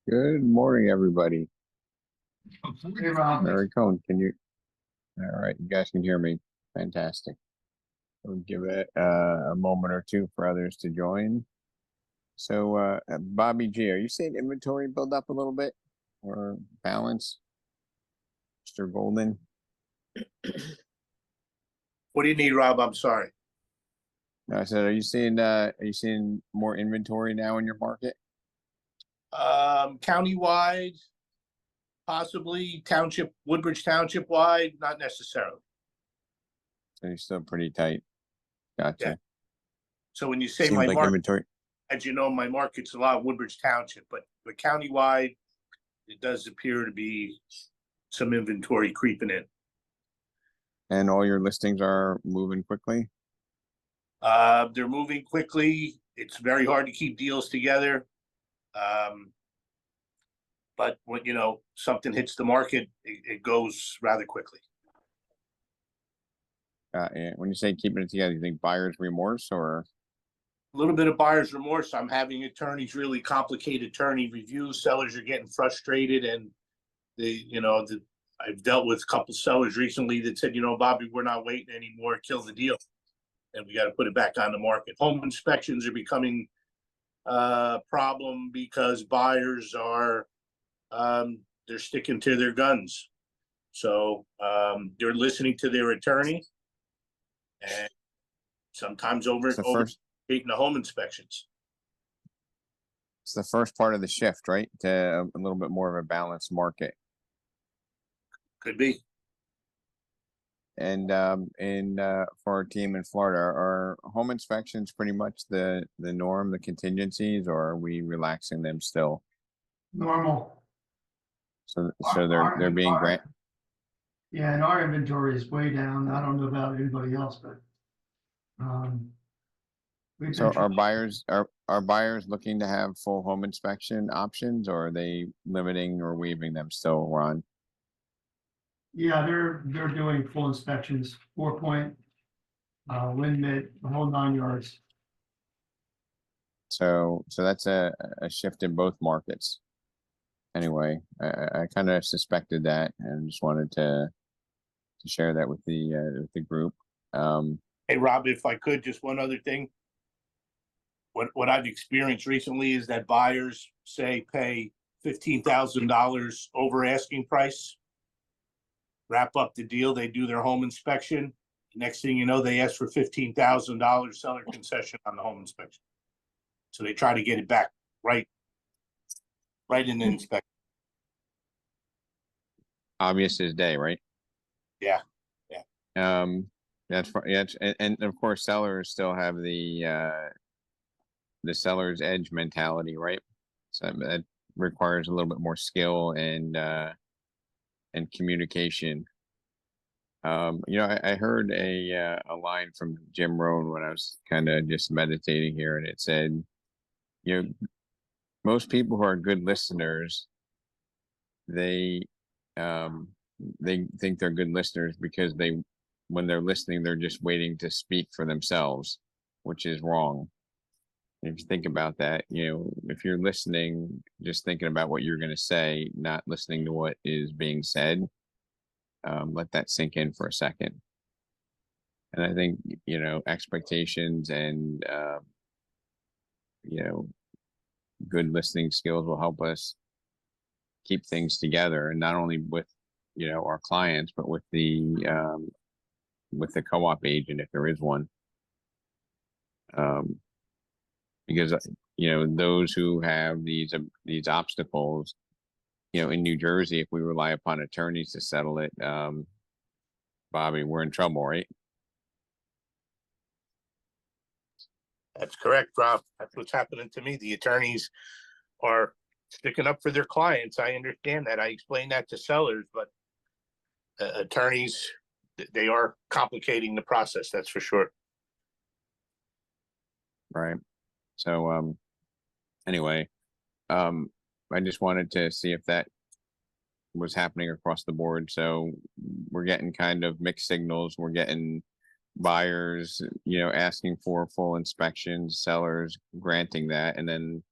Good morning, everybody. Hey, Rob. Mary Cohn, can you? All right, you guys can hear me. Fantastic. We'll give it a moment or two for others to join. So, Bobby G, are you seeing inventory build up a little bit or balance? Mr. Golden? What do you need, Rob? I'm sorry. No, I said, are you seeing more inventory now in your market? Countywide, possibly township, Woodbridge Township wide, not necessarily. So you're still pretty tight. Gotcha. Yeah. So when you say Seems my like market, inventory. as you know, my market's a lot of Woodbridge Township, but countywide, it does appear to be some inventory creeping in. And all your listings are moving quickly? They're moving quickly. It's very hard to keep deals together. But when, something hits the market, it goes rather quickly. Yeah. When you say keeping it together, you think buyer's remorse or? A little bit of buyer's remorse. I'm having attorneys really complicate attorney reviews. Sellers are getting frustrated, and I've dealt with a couple sellers recently that said, Bobby, we're not waiting anymore. Kill the deal, and we got to put it back on the market. Home inspections are becoming a problem because buyers are they're sticking to their guns. So they're listening to their attorney, and sometimes over the home inspections. It's the first part of the shift, right? To a little bit more of a balanced market. Could be. And for our team in Florida, are home inspections pretty much the norm, the contingencies, or are we relaxing them still? Normal. So they're being granted. Yeah, and our inventory is way down. I don't know about anybody else, but so are buyers looking to have full home inspection options, or are they limiting or waiving them still, Ron? Yeah, they're doing full inspections, 4-point, wind mitt, the whole 9 yards. So that's a shift in both markets. Anyway, I kind of suspected that, and just wanted to share that with the group. Hey, Rob, if I could, just one other thing. What I've experienced recently is that buyers pay $15,000 over asking price, wrap up the deal, they do their home inspection. Next thing you know, they ask for $15,000 seller concession on the home inspection. So they try to get it back right in the inspection. Obvious as day, right? Yeah. That's and of course sellers still have the seller's edge mentality, right? So that requires a little bit more skill and communication. I heard a line from Jim Rohn when I was kind of just meditating here, and it said, most people who are good listeners, they think they're good listeners because when they're listening, they're just waiting to speak for themselves, which is wrong. If you think about that, if you're listening, just thinking about what you're going to say, not listening to what is being said, let that sink in for a second. And I think, expectations and, good listening skills will help us keep things together, and not only with, our clients, but with the co-op agent, if there is one. Because those who have these obstacles, in New Jersey, if we rely upon attorneys to settle it, Bobby, we're in trouble, right? That's correct, Rob. That's what's happening to me. The attorneys are sticking up for their clients. I understand that. I explain that to sellers, but attorneys, they are complicating the process. That's for sure. Right. So, anyway, I just wanted to see if that was happening across the board. So we're getting kind of mixed signals. We're getting buyers, asking for full inspections, sellers granting that. And then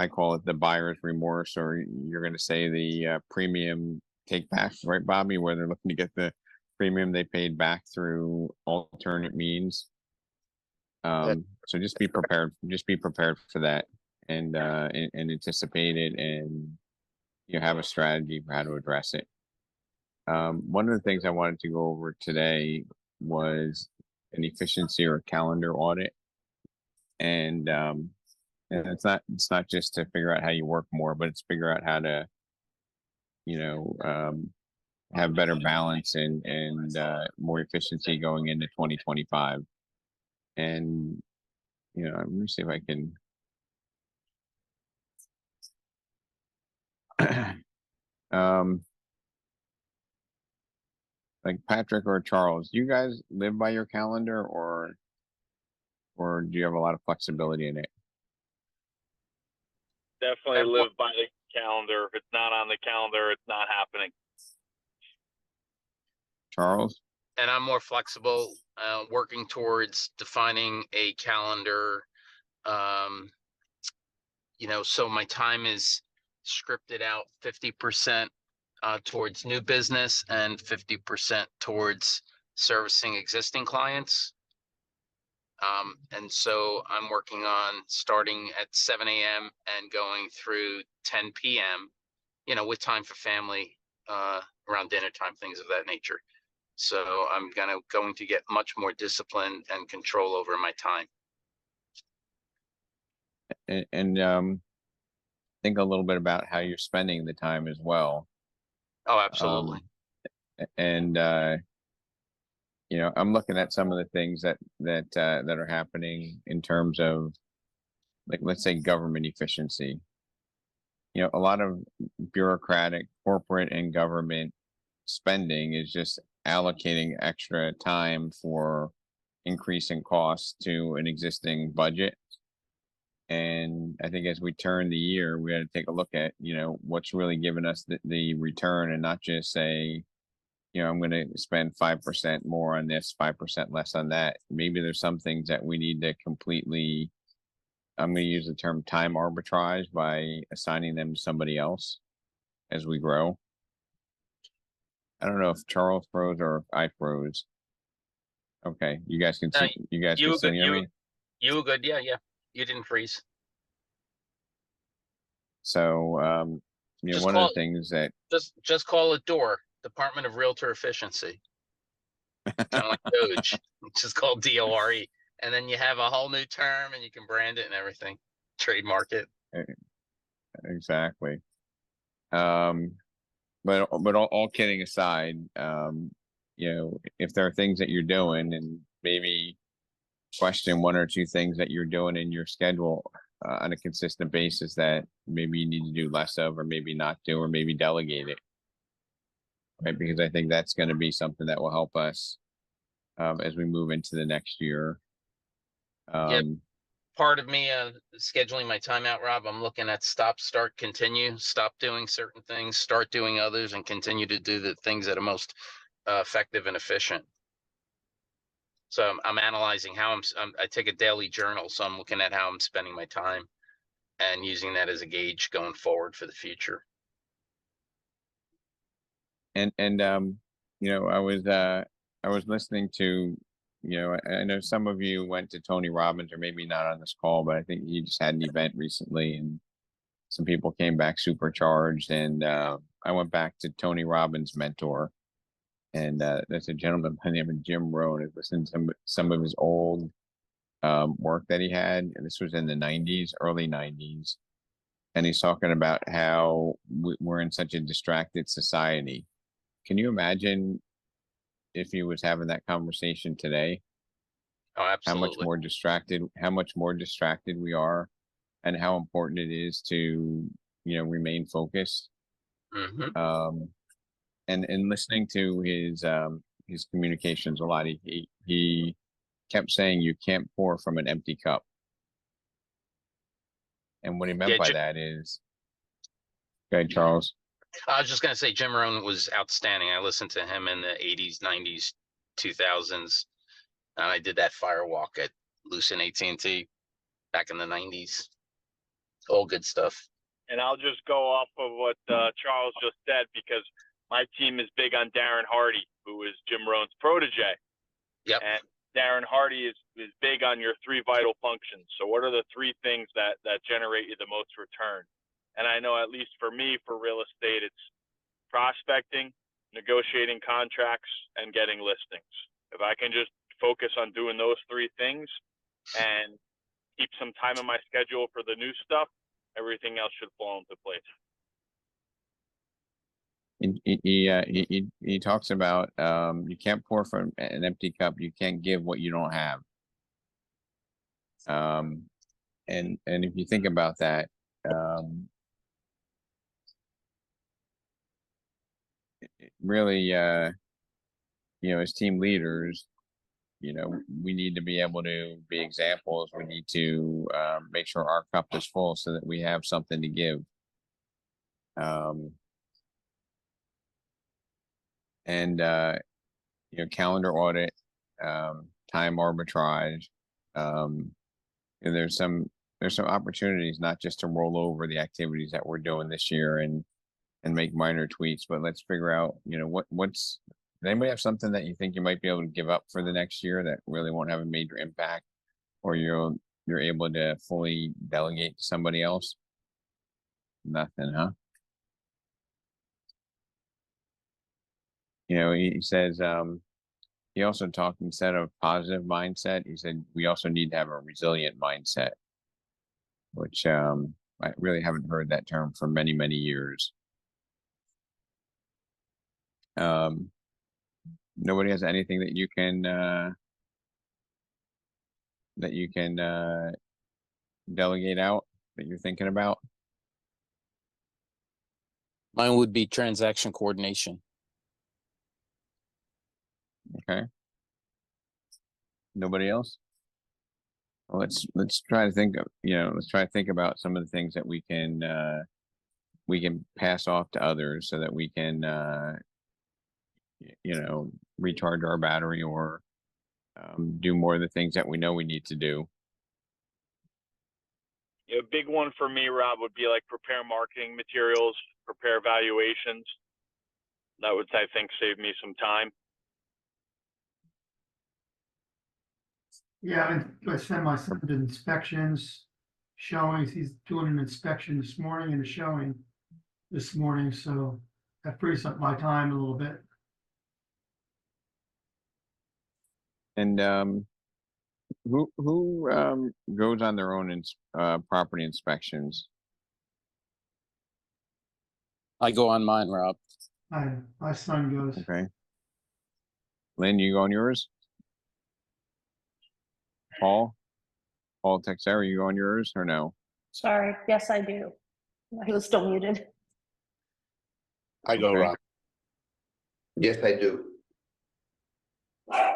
I call it the buyer's remorse, or you're gonna say the premium take back, right, Bobby, where they're looking to get the premium they paid back through alternate means. So just be prepared for that, and anticipate it, and you have a strategy for how to address it. One of the things I wanted to go over today was an efficiency or calendar audit. And it's not just to figure out how you work more, but it's figure out how to, you know, have better balance and more efficiency going into 2025. And, let me see if I can, like Patrick or Charles, do you guys live by your calendar, or do you have a lot of flexibility in it? Definitely live by the calendar. If it's not on the calendar, it's not happening. Charles? And I'm more flexible, working towards defining a calendar. So my time is scripted out 50% towards new business and 50% towards servicing existing clients. And so I'm working on starting at 7 a.m. and going through 10 p.m., with time for family, around dinner time, things of that nature. So I'm going to get much more disciplined and control over my time. And think a little bit about how you're spending the time as well. Oh, absolutely. And I'm looking at some of the things that are happening in terms of, like, let's say, government efficiency. A lot of bureaucratic, corporate, and government spending is just allocating extra time for increasing costs to an existing budget. And I think as we turn the year, we got to take a look at, what's really giving us the return, and not just say, I'm going to spend 5% more on this, 5% less on that. Maybe there's some things that we need to completely, I'm going to use the term time arbitrage, by assigning them to somebody else as we grow. I don't know if Charles froze or if I froze. Okay, you guys can see. You guys can still hear me. You were good. Yeah. You didn't freeze. So, one of the things that just call it DOR, Department of Realtor Efficiency. Kind of like Doge. It's just called DORE, and then you have a whole new term, and you can brand it and everything, trademark it. Exactly. But all kidding aside, if there are things that you're doing, and maybe question one or two things that you're doing in your schedule on a consistent basis that maybe you need to do less of, or maybe not do, or maybe delegate it. Right, because I think that's going to be something that will help us as we move into the next year. Part of me scheduling my time out, Rob, I'm looking at stop, start, continue. Stop doing certain things, start doing others, and continue to do the things that are most effective and efficient. So I'm analyzing how I take a daily journal, so I'm looking at how I'm spending my time and using that as a gauge going forward for the future. And I was listening to, I know some of you went to Tony Robbins, or maybe not on this call, but I think he just had an event recently, and some people came back supercharged. And I went back to Tony Robbins' mentor, and that's a gentleman by the name of Jim Rohn. I listened to some of his old work that he had, and this was in the 90s, early 90s. And he's talking about how we're in such a distracted society. Can you imagine if he was having that conversation today? Oh, absolutely. How much more distracted we are, and how important it is to, remain focused. Mm-hmm. And listening to his communications a lot, he kept saying you can't pour from an empty cup. And what he meant by that is, go ahead, Charles. I was just going to say Jim Rohn was outstanding. I listened to him in the 80s, 90s, 2000s. And I did that fire walk at Lucent AT&T back in the 90s. all good stuff. And I'll just go off of what Charles just said, because my team is big on Darren Hardy, who is Jim Rohn's protege. Yep. And Darren Hardy is big on your 3 vital functions. So what are the 3 things that generate you the most return? And I know, at least for me, for real estate, it's prospecting, negotiating contracts, and getting listings. If I can just focus on doing those 3 things and keep some time in my schedule for the new stuff, everything else should fall into place. He talks about, you can't pour from an empty cup. You can't give what you don't have. And if you think about that, really, as team leaders, we need to be able to be examples. We need to make sure our cup is full so that we have something to give. And calendar audit, time arbitrage. And there's some opportunities not just to roll over the activities that we're doing this year and make minor tweaks, but let's figure out, what's. Does anybody have something that you think you might be able to give up for the next year that really won't have a major impact, or you're able to fully delegate to somebody else? Nothing, huh? He says, he also talked, instead of positive mindset, he said, we also need to have a resilient mindset, which I really haven't heard that term for many, many years. Nobody has anything that you can delegate out that you're thinking about? Mine would be transaction coordination. Okay. Nobody else? Well, let's try to think of, let's try to think about some of the things that we can pass off to others so that we can recharge our battery, or do more of the things that we know we need to do. A big one for me, Rob, would be like prepare marketing materials, prepare valuations. That would, I think, save me some time. Yeah, I sent my son to inspections, showings. He's doing an inspection this morning and a showing this morning, so that frees up my time a little bit. And who goes on their own property inspections? I go on mine, Rob. My son goes. Okay. Lynn, you go on yours? Paul Texera, you go on yours or no? Sorry, yes, I do. He was still muted. I go, Okay. Rob. Yes, I do.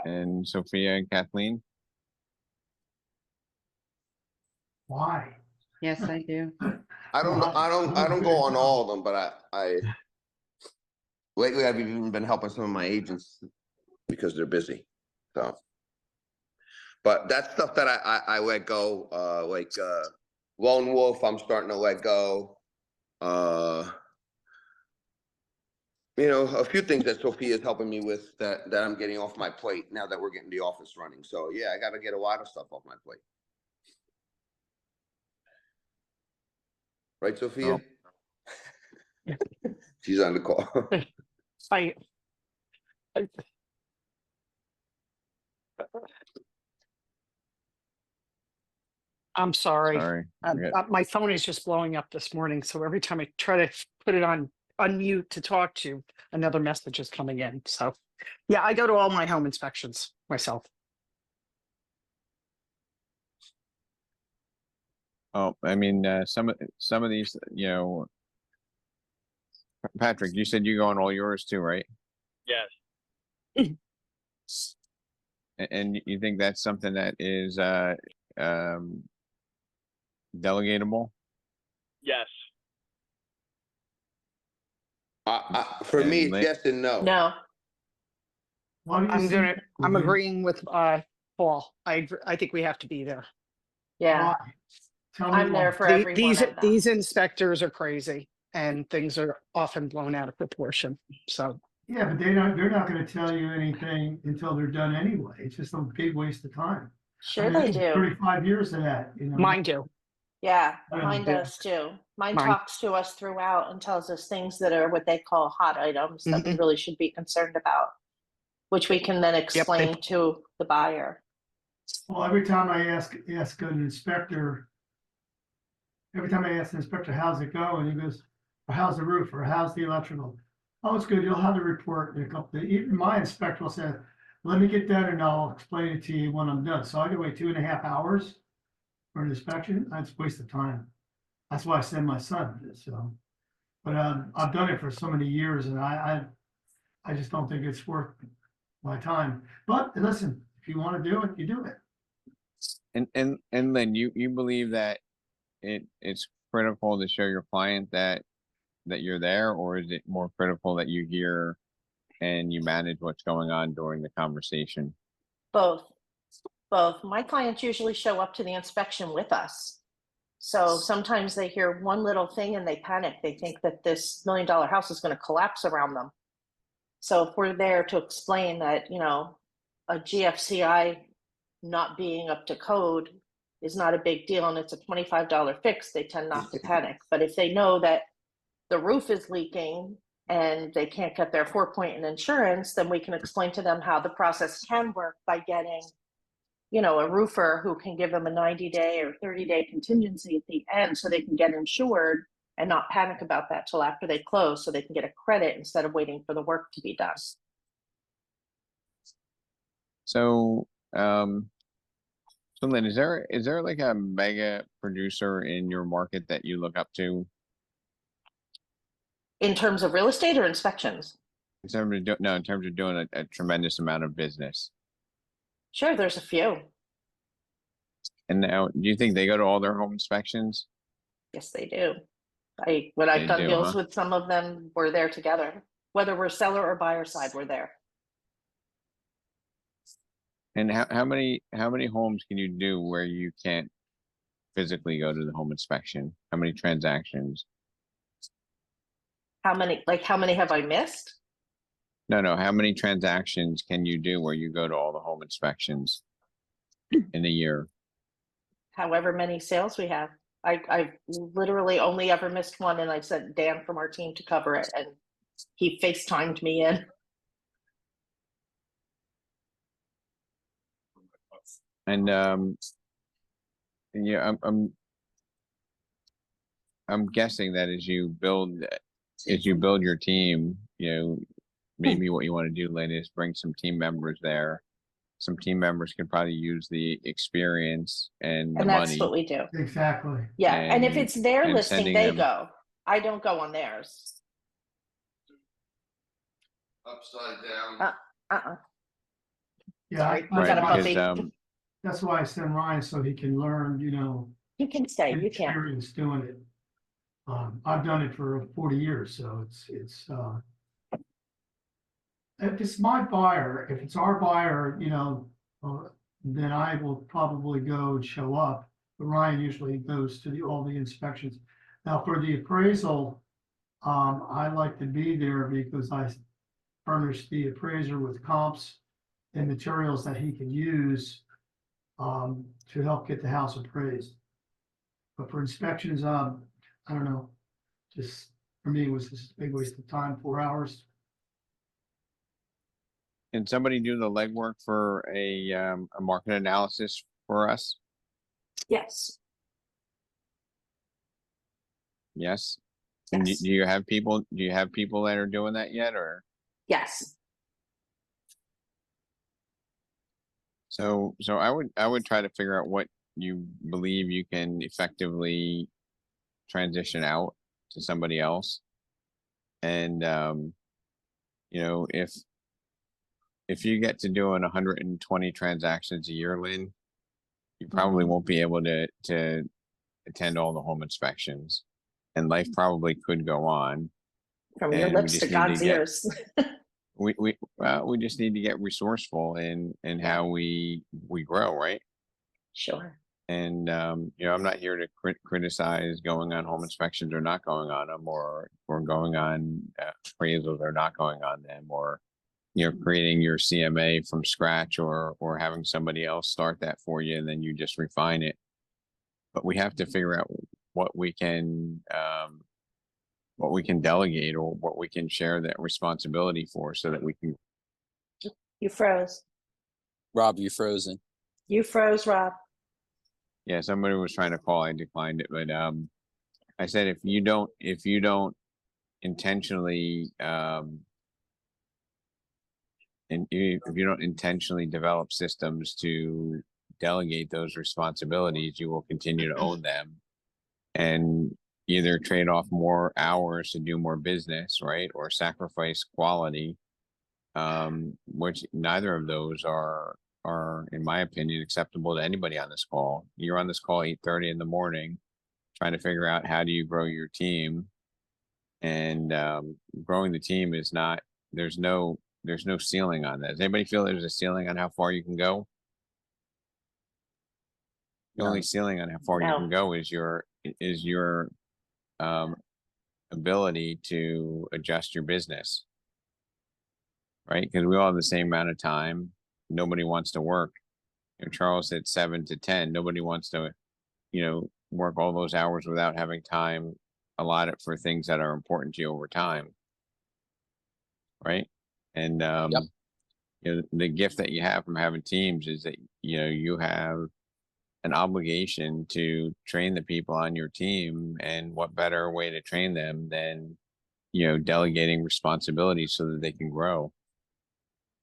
And Sophia and Kathleen? Why? Yes, I do. I don't go on all of them, but I lately I've even been helping some of my agents because they're busy. So, but that's stuff that I let go, like Lone Wolf, I'm starting to let go. A few things that Sophia is helping me with that I'm getting off my plate now that we're getting the office running. So yeah, I got to get a lot of stuff off my plate. Right, Sophia? Oh. She's on the call. I'm sorry. Sorry. My phone is just blowing up this morning, so every time I try to put it on unmute to talk to, another message is coming in. So yeah, I go to all my home inspections myself. Oh, I mean, some of these, Patrick, you said you go on all yours too, right? Yes. And you think that's something that is delegatable? Yes. For me, And it's yes and no. No, I'm agreeing with Paul. I think we have to be there. yeah. Tell me I'm there more. for every one These, of them. these inspectors are crazy and things are often blown out of proportion. So, Yeah, but they're not gonna tell you anything until they're done anyway. It's just a big waste of time. Sure they do. 35 years of that, you know. mine do. Yeah, I mine understand. does too. Mine Mine. talks to us throughout and tells us things that are what they call hot items that we Mhm. really should be concerned about, which we can then explain to the buyer. Well, every time I ask an inspector, how's it going? He goes, or how's the roof, or how's the electrical? Oh, it's good. You'll have the report in a couple of, even my inspector will say, let me get done and I'll explain it to you when I'm done. So I can wait 2.5 hours for an inspection. That's a waste of time. That's why I send my son to this, so. But I've done it for so many years and I just don't think it's worth my time. But listen, if you want to do it, you do it. And Lynn, you believe that it's critical to show your client that you're there, or is it more critical that you hear and you manage what's going on during the conversation? Both. Both. My clients usually show up to the inspection with us. So sometimes they hear one little thing and they panic. They think that this $1 million house is going to collapse around them. So if we're there to explain that, you know, a GFCI not being up to code is not a big deal and it's a $25 fix, they tend not to panic. But if they know that the roof is leaking and they can't get their 4-point in insurance, then we can explain to them how the process can work by getting, you know, a roofer who can give them a 90-day or 30-day contingency at the end so they can get insured and not panic about that till after they close so they can get a credit instead of waiting for the work to be done. So, so Lynn, is there like a mega producer in your market that you look up to? In terms of real estate or inspections? In terms of in terms of doing a tremendous amount of business. Sure, there's a few. And now, do you think they go to all their home inspections? Yes, they do. When I've They done do, deals huh? with some of them, we're there together. Whether we're seller or buyer side, we're there. And how many homes can you do where you can't physically go to the home inspection? How many transactions? How many have I missed? No. How many transactions can you do where you go to all the home inspections in a year? However many sales we have. I've literally only ever missed one, and I sent Dan from our team to cover it, and he FaceTimed me in. And yeah, I'm guessing that as you build your team, you know, maybe what you want to do, Lynn, is bring some team members there. Some team members can probably use the experience and the And that's money. what we do. Exactly. Yeah, and if it's their and listing, sending they them- go. I don't go on theirs. Upside down. Yeah, Sorry, I- we got a Right, puppy. because that's why I send Ryan so he can learn, you know, You can stay, get you can. experience doing it. I've done it for 40 years, so it's if it's my buyer, if it's our buyer, you know, then I will probably go and show up. But Ryan usually goes to all the inspections. Now for the appraisal, I like to be there because I furnish the appraiser with comps and materials that he can use to help get the house appraised. But for inspections, I don't know, just for me, it was just a big waste of time, 4 hours. can somebody do the legwork for a market analysis for us? Yes. Yes. And Yes. do you have people that are doing that yet, or? Yes. So I would try to figure out what you believe you can effectively transition out to somebody else. And you know, if you get to doing 120 transactions a year, Lynn, you probably won't be able to attend all the home inspections, and life probably could go on. From your And we lips just to need God's to get- ears. We just need to get resourceful in how we grow, right? Sure. And, you know, I'm not here to criticize going on home inspections or not going on them, or going on appraisals or not going on them, or, you know, creating your CMA from scratch, or having somebody else start that for you and then you just refine it. But we have to figure out what we can delegate, or what we can share that responsibility for, so that we can. You froze. Rob, you're frozen. You froze, Rob. Yeah, somebody was trying to call, I declined it, but I said if you don't intentionally if you don't intentionally develop systems to delegate those responsibilities, you will continue to own them and either trade off more hours to do more business, right? Or sacrifice quality, which neither of those are, in my opinion, acceptable to anybody on this call. You're on this call 8:30 in the morning, trying to figure out how do you grow your team, and growing the team is not. There's no ceiling on that. Does anybody feel there's a ceiling on how far you can go? The only ceiling on how far you No. can go is your ability to adjust your business, right? Because we all have the same amount of time. Nobody wants to work. You know, Charles said 7 to 10. Nobody wants to, you know, work all those hours without having time allotted for things that are important to you over time, right? And you know, the gift that you have from having teams is that, you know, you have an obligation to train the people on your team, and what better way to train them than, you know, delegating responsibilities so that they can grow,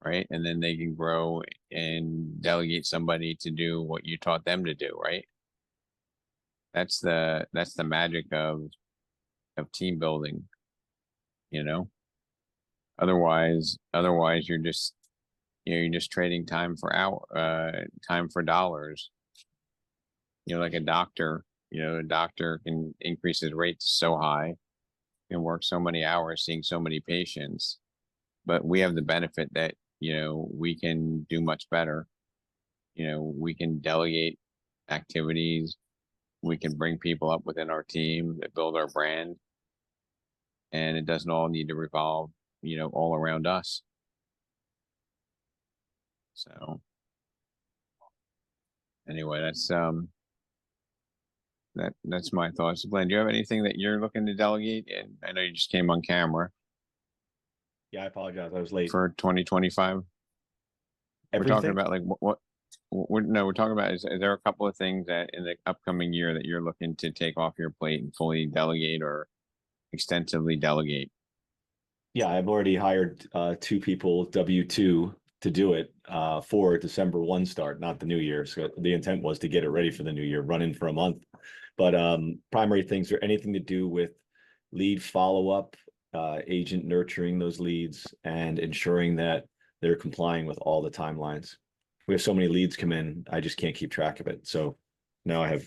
right? And then they can grow and delegate somebody to do what you taught them to do, right? That's the magic of team building, you know. Otherwise you're just, you know, you're just trading time for time for dollars. You know, like a doctor, you know, a doctor can increase his rates so high, can work so many hours seeing so many patients, but we have the benefit that, you know, we can do much better. You know, we can delegate activities, we can bring people up within our team that build our brand, and it doesn't all need to revolve, you know, all around us. So anyway, that's my thoughts. Glenn, do you have anything that you're looking to delegate? And I know you just came on camera Yeah, I apologize. I was late. for 2025. We're talking Everything? about like we're talking about, is there a couple of things that in the upcoming year that you're looking to take off your plate and fully delegate or extensively delegate? Yeah, I've already hired 2 people, W-2, to do it for December 1 start, not the new year. So the intent was to get it ready for the new year, run in for a month. But primary things are anything to do with lead follow-up, agent nurturing those leads, and ensuring that they're complying with all the timelines. We have so many leads come in, I just can't keep track of it. So now I have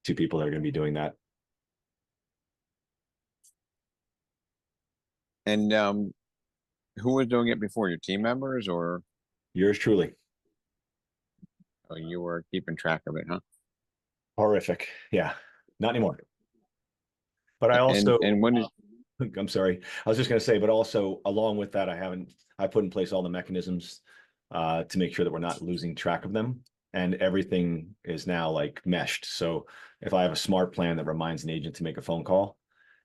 2 people that are going to be doing that. And who was doing it before? Your team members, or Yours truly. you were keeping track of it, huh? Horrific. Yeah, not anymore. But I also, and when did I'm sorry, I was just going to say, but also along with that, I put in place all the mechanisms to make sure that we're not losing track of them. And everything is now like meshed. So if I have a smart plan that reminds an agent to make a phone call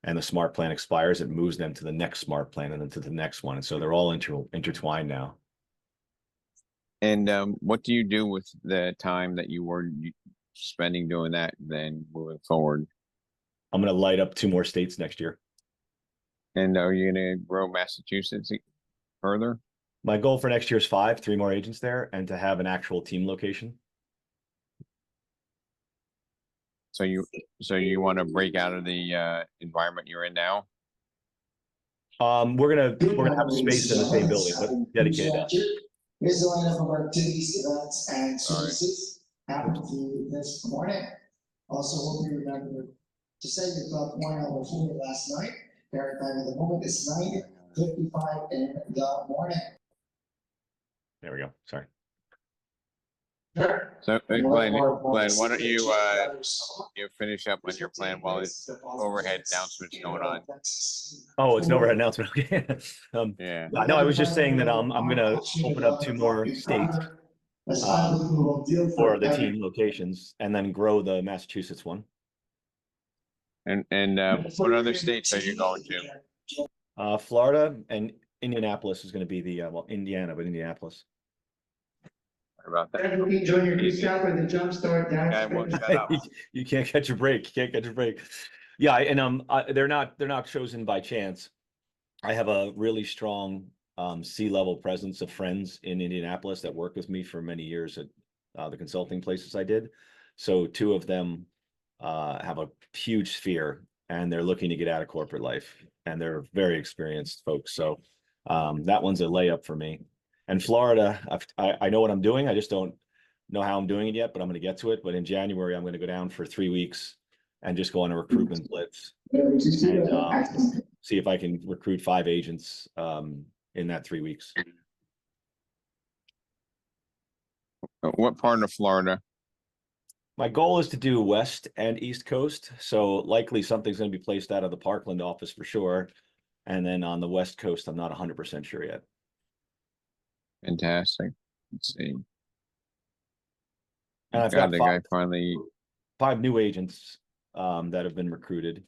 and the smart plan expires, it moves them to the next smart plan and then to the next one. And so they're all intertwined now. And what do you do with the time that you were spending doing that then moving forward? I'm going to light up 2 more states next year. And are you going to grow Massachusetts further? My goal for next year is 3 more agents there, and to have an actual team location. So you want to break out of the environment you're in now? We're gonna have space in the same building, but dedicated to us. Here's the lineup of our activities, events, and services happening to you this morning. Also, hope you remember to say you thought morning over food last night. Current time of the moment is 9:55 in the morning. There we go. Sorry. Sure. So, And we'll Glenn, have more Glenn, why don't you, procedures. you finish up on your plan while it's overhead announcements going on? Oh, it's an overhead announcement. Okay. Yeah. No, I was just saying that I'm gonna open up 2 more states for the team locations and then grow the Massachusetts one. And what other states are you going to? Florida and Indianapolis is gonna be the, well, Indiana, but Indianapolis. What about that? Junior, you stop with the jump start down. Guy won't shut up. You can't catch a break. You can't catch a break. Yeah, and they're not chosen by chance. I have a really strong C-level presence of friends in Indianapolis that worked with me for many years at the consulting places I did. So 2 of them have a huge sphere and they're looking to get out of corporate life and they're very experienced folks. So that one's a layup for me. And Florida, I know what I'm doing. I just don't know how I'm doing it yet, but I'm going to get to it. But in January, I'm going to go down for 3 weeks and just go on a recruitment blitz and see if I can recruit 5 agents in that 3 weeks. What part of Florida? My goal is to do West and East Coast. So likely something's going to be placed out of the Parkland office for sure. And then on the West Coast, I'm not 100% sure yet. Fantastic. Let's see. And I've God, got the 5, guy finally, 5 new agents that have been recruited.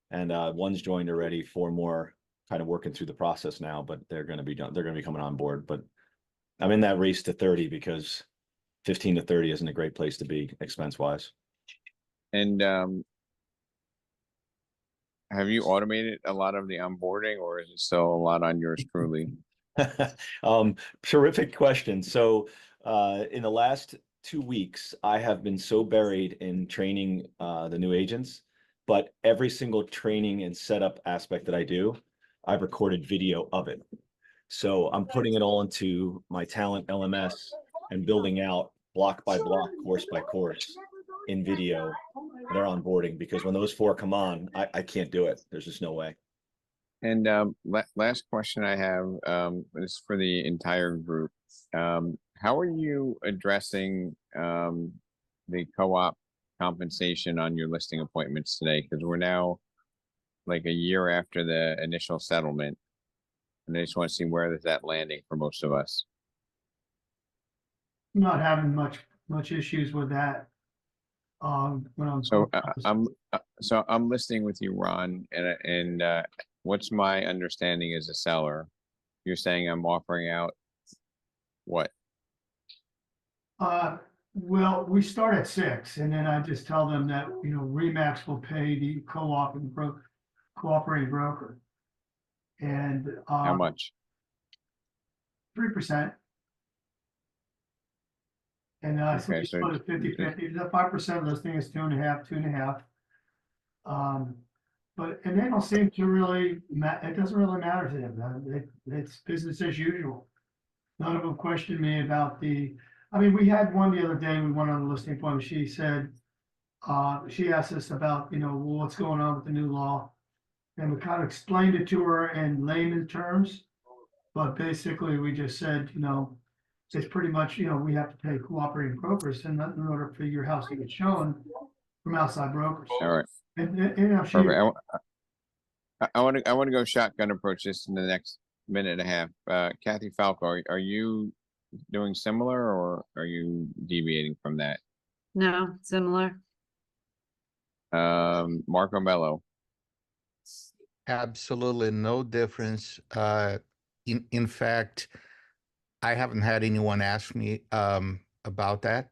And one's joined already, 4 more kind of working through the process now, but they're going to be done. They're going to be coming on board. But I'm in that race to 30 because 15 to 30 isn't a great place to be expense wise. and have you automated a lot of the onboarding or is it still a lot on yours truly? Terrific question. So in the last 2 weeks, I have been so buried in training the new agents, but every single training and setup aspect that I do, I've recorded video of it. So I'm putting it all into my talent LMS and building out block by block, course by course in video. They're onboarding because when those 4 come on, I can't do it. There's just no way. And last question I have is for the entire group. How are you addressing the co-op compensation on your listing appointments today? Because we're now like a year after the initial settlement. And I just want to see where is that landing for most of us. Not having much issues with that. When I'm. So I'm listening with you, Ron, and what's my understanding as a seller? You're saying I'm offering out what? Well, we start at 6 and then I just tell them that, Remax will pay the cooperating broker. And How much? 3%. And I Okay, think so it's 50/50. The 5% of listing is 2.5, 2.5. And they don't seem to really, it doesn't really matter to them. It's business as usual. None of them questioned me about we had one the other day, we went on a listing appointment. She said, she asked us about, what's going on with the new law. And we kind of explained it to her in layman terms. But basically we just said, it's pretty much, we have to pay cooperating brokers in order for your house to get shown from outside brokers. All right. And she, Perfect. I want to go shotgun approach this in the next minute and a half. Kathy Falco, are you doing similar or are you deviating from that? No, similar. Marco Mello. Absolutely no difference. In fact, I haven't had anyone ask me about that,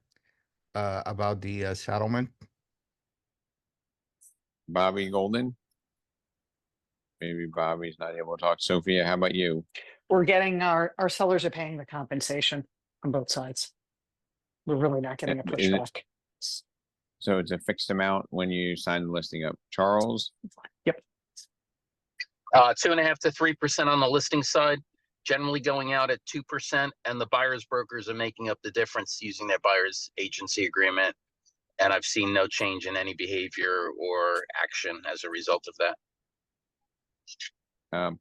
about the settlement. Bobby Golden. Maybe Bobby's not able to talk. Sophia, how about you? We're getting our sellers are paying the compensation on both sides. We're really not getting a Is it- pushback. So it's a fixed amount when you sign the listing up. Charles? Yep. 2.5 to 3% on the listing side, generally going out at 2%, and the buyer's brokers are making up the difference using their buyer's agency agreement. And I've seen no change in any behavior or action as a result of that.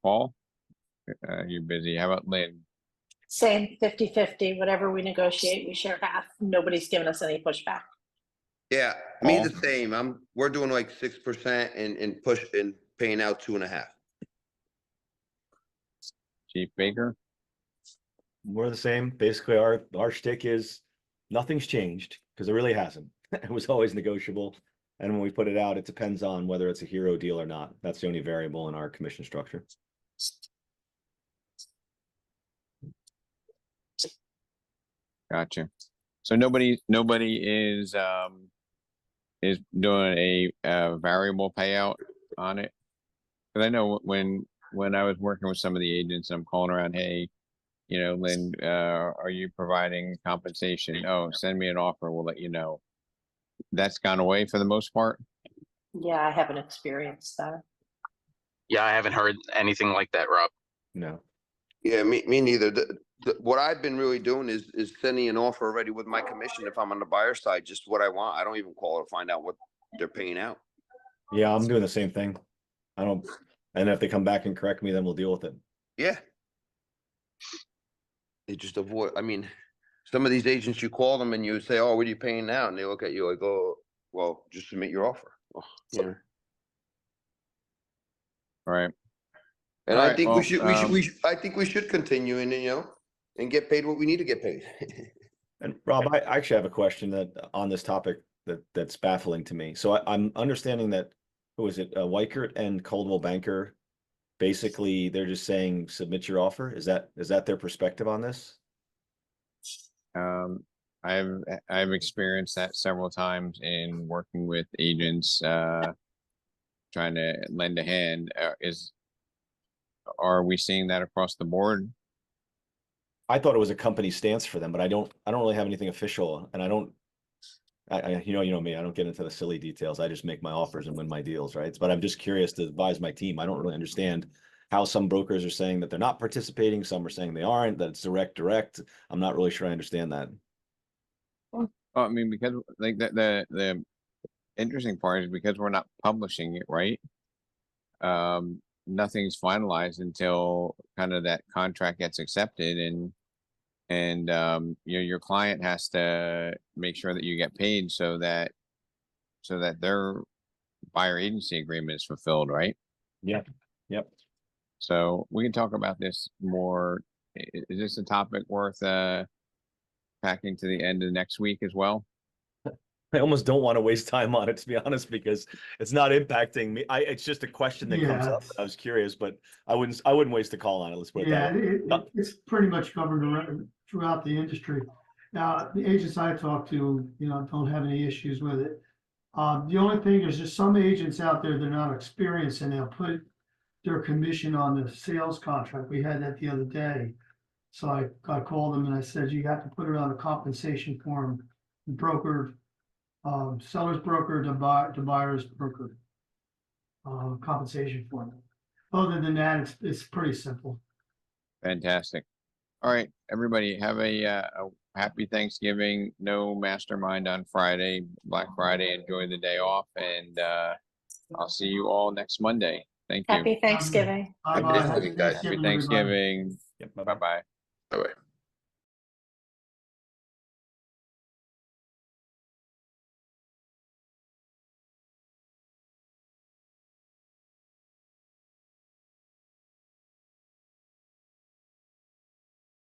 Paul? You're busy. How about Lynn? Same 50-50, whatever we negotiate, we share half. Nobody's given us any pushback. Yeah, me the Paul? same. We're doing like 6% and push and paying out 2.5. Chief Baker? We're the same. Basically, our shtick is nothing's changed because it really hasn't. It was always negotiable. And when we put it out, it depends on whether it's a hero deal or not. That's the only variable in our commission structure. Gotcha. So nobody is doing a variable payout on it? Cause I know when I was working with some of the agents, I'm calling around, hey, you know, Lynn, are you providing compensation? Oh, send me an offer, we'll let you know. That's gone away for the most part? Yeah, I haven't experienced that. Yeah, I haven't heard anything like that, Rob. No. Yeah, me neither. What I've been really doing is sending an offer already with my commission if I'm on the buyer side, just what I want. I don't even call to find out what they're paying out. Yeah, I'm doing the same thing. And if they come back and correct me, then we'll deal with it. Yeah. They just avoid, some of these agents, you call them and you say, oh, what are you paying now? And they look at you like, oh, well, just submit your offer. Oh, yeah. All right. And All I right, think well, I think we should continue and get paid what we need to get paid. And Rob, I actually have a question that on this topic that's baffling to me. So I'm understanding that, who is it, Weichert and Coldwell Banker, basically they're just saying submit your offer. Is that their perspective on this? I've experienced that several times in working with agents, trying to lend a hand. Are we seeing that across the board? I thought it was a company stance for them, but I don't really have anything official, and you know me, I don't get into the silly details. I just make my offers and win my deals, right? But I'm just curious to advise my team. I don't really understand how some brokers are saying that they're not participating, some are saying they aren't, that it's direct. I'm not really sure I understand that. Oh, I mean, because like the interesting part is because we're not publishing it, right? Nothing's finalized until kind of that contract gets accepted, and your client has to make sure that you get paid so that their buyer agency agreement is fulfilled, right? Yep. So we can talk about this more. Is this a topic worth packing to the end of next week as well? I almost don't want to waste time on it, to be honest, because it's not impacting me. It's just a question that comes Yeah. up. I was curious, but I wouldn't waste a call on it. Let's put it Yeah, that way. it's pretty much covered throughout the industry. Now, the agents I talk to, don't have any issues with it. The only thing is just some agents out there, they're not experienced and they'll put their commission on the sales contract. We had that the other day. So I called them and I said, you have to put it on a compensation form, broker, seller's broker to buyer's broker. Compensation form. Other than that, it's pretty simple. Fantastic. All right, everybody, have a happy Thanksgiving. No mastermind on Friday, Black Friday. Enjoy the day off, and I'll see you all next Monday. Thank you. Happy Thanksgiving. Happy Bye-bye. Thanksgiving, guys. Happy everybody. Thanksgiving. Yep, Bye-bye. Bye-bye.